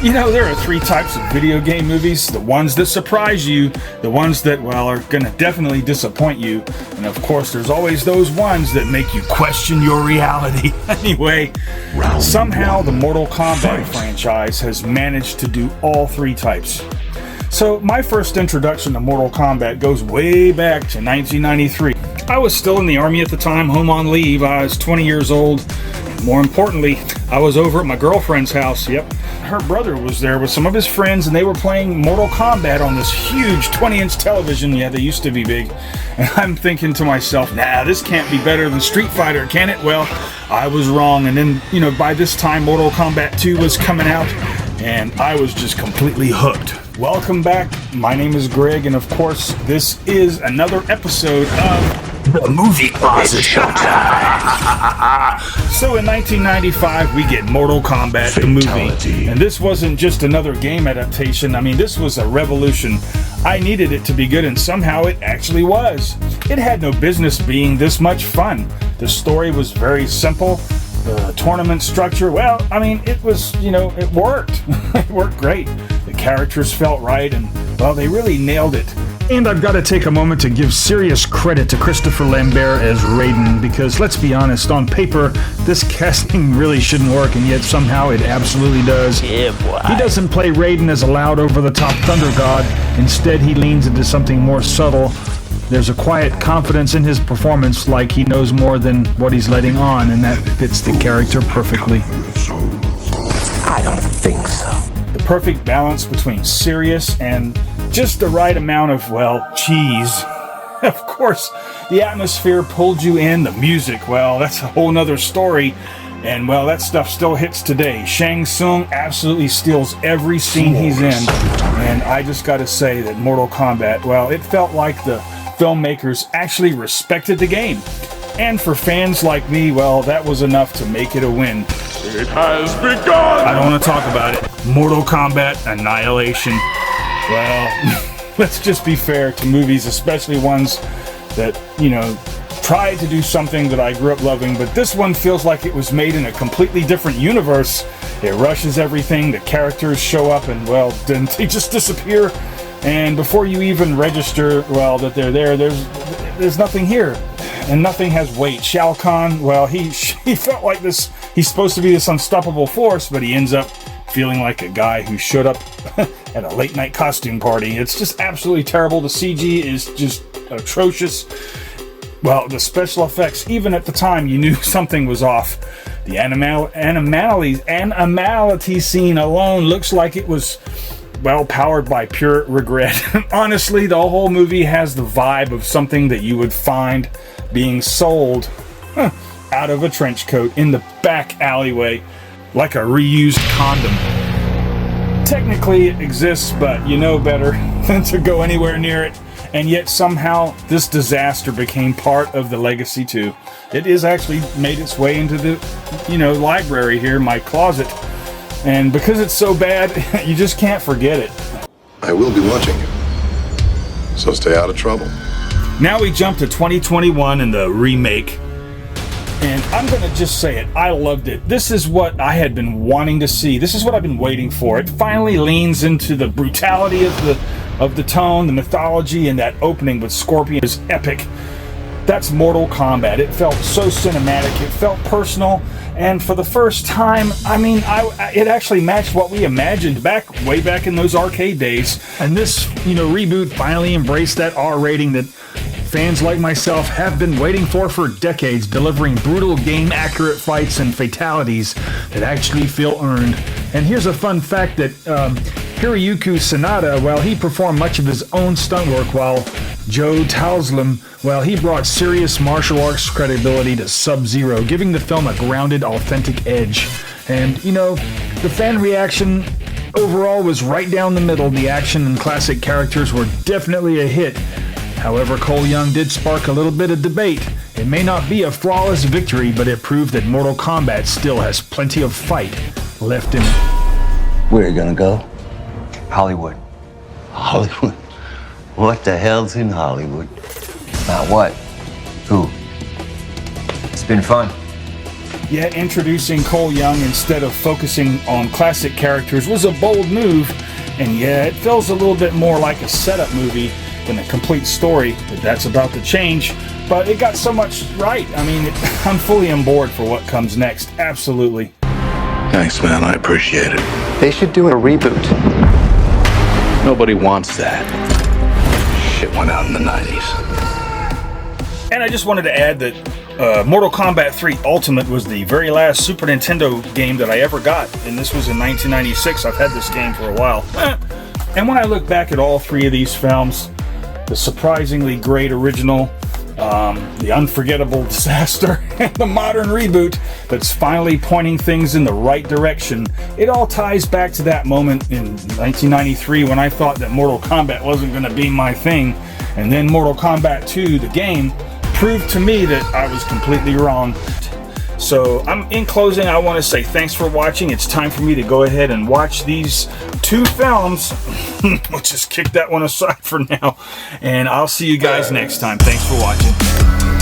You know, there are three types of video game movies. The ones that surprise you, the ones that, well, are gonna definitely disappoint you, and of course there's always those ones that make you question your reality. Anyway, somehow the Mortal Kombat franchise has managed to do all three types. So my first introduction to Mortal Kombat goes way back to 1993. I was still in the Army at the time, home on leave. I was 20 years old. More importantly, I was over at my girlfriend's house. Yep. Her brother was there with some of his friends, and they were playing Mortal Kombat on this huge 20-inch television. Yeah, they used to be big. And I'm thinking to myself, nah, this can't be better than Street Fighter, can it? Well, I was wrong. And then, you know, by this time, Mortal Kombat 2 was coming out, and I was just completely hooked. Welcome back. My name is Greg, and of course, this is another episode of The Movie Closet Showtime. So in 1995, we get Mortal Kombat, the movie. And this wasn't just another game adaptation. I mean, this was a revolution. I needed it to be good, and somehow it actually was. It had no business being this much fun. The story was very simple. The tournament structure, well, I mean, it was, you know, it worked. It worked great. The characters felt right, and, well, they really nailed it. And I've got to take a moment to give serious credit to Christopher Lambert as Raiden, because let's be honest, on paper, this casting really shouldn't work, and yet somehow it absolutely does. Yeah, boy. He doesn't play Raiden as a loud, over-the-top thunder god. Instead, he leans into something more subtle. There's a quiet confidence in his performance, like he knows more than what he's letting on, and that fits the character perfectly. I don't think so. The perfect balance between serious and just the right amount of, well, cheese. Of course, the atmosphere pulled you in. The music, well, that's a whole nother story. And, well, that stuff still hits today. Shang Tsung absolutely steals every scene he's in. And I just got to say that Mortal Kombat, well, it felt like the filmmakers actually respected the game. And for fans like me, well, that was enough to make it a win. It has begun! I don't want to talk about it. Mortal Kombat Annihilation. Well, let's just be fair to movies, especially ones that, you know, try to do something that I grew up loving, but this one feels like it was made in a completely different universe. It rushes everything, the characters show up, and, well, then they just disappear. And before you even register, well, that they're there, there's nothing here. And nothing has weight. Shao Kahn, well, he felt like this, he's supposed to be this unstoppable force, but he ends up feeling like a guy who showed up at a late night costume party. It's just absolutely terrible. The CG is just atrocious. Well, the special effects, even at the time, you knew something was off. The animality scene alone looks like it was, well, powered by pure regret. Honestly, the whole movie has the vibe of something that you would find being sold out of a trench coat in the back alleyway, like a reused condom. Technically it exists, but you know better than to go anywhere near it. And yet somehow this disaster became part of the legacy too. It is actually made its way into the, you know, library here, my closet. And because it's so bad, you just can't forget it. I will be watching you, so stay out of trouble. Now we jump to 2021 and the remake. And I'm going to just say it, I loved it. This is what I had been wanting to see. This is what I've been waiting for. It finally leans into the brutality of the tone, the mythology, and that opening with Scorpion is epic. That's Mortal Kombat. It felt so cinematic, it felt personal, and for the first time, I mean, it actually matched what we imagined way back in those arcade days. And this, you know, reboot finally embraced that R rating that fans like myself have been waiting for decades, delivering brutal game-accurate fights and fatalities that actually feel earned. And here's a fun fact that Hiroyuki Sanada, well, he performed much of his own stunt work, while Joe Taslim, well, he brought serious martial arts credibility to Sub-Zero, giving the film a grounded, authentic edge. And, you know, the fan reaction overall was right down the middle. The action and classic characters were definitely a hit. However, Cole Young did spark a little bit of debate. It may not be a flawless victory, but it proved that Mortal Kombat still has plenty of fight left in it. Where are you gonna go? Hollywood. Hollywood? What the hell's in Hollywood? Not what? Who? It's been fun. Yet introducing Cole Young instead of focusing on classic characters was a bold move, and yeah, it feels a little bit more like a setup movie than a complete story, but that's about to change. But it got so much right. I mean, I'm fully on board for what comes next. Absolutely. Thanks, man. I appreciate it. They should do a reboot. Nobody wants that. Shit went out in the 90s. And I just wanted to add that Mortal Kombat 3 Ultimate was the very last Super Nintendo game that I ever got, and this was in 1996. I've had this game for a while. And when I look back at all three of these films, the surprisingly great original, the unforgettable disaster, and the modern reboot that's finally pointing things in the right direction, it all ties back to that moment in 1993 when I thought that Mortal Kombat wasn't going to be my thing, and then Mortal Kombat 2, the game, proved to me that I was completely wrong. So in closing, I want to say thanks for watching. It's time for me to go ahead and watch these two films. We'll just kick that one aside for now, and I'll see you guys next time. Thanks for watching.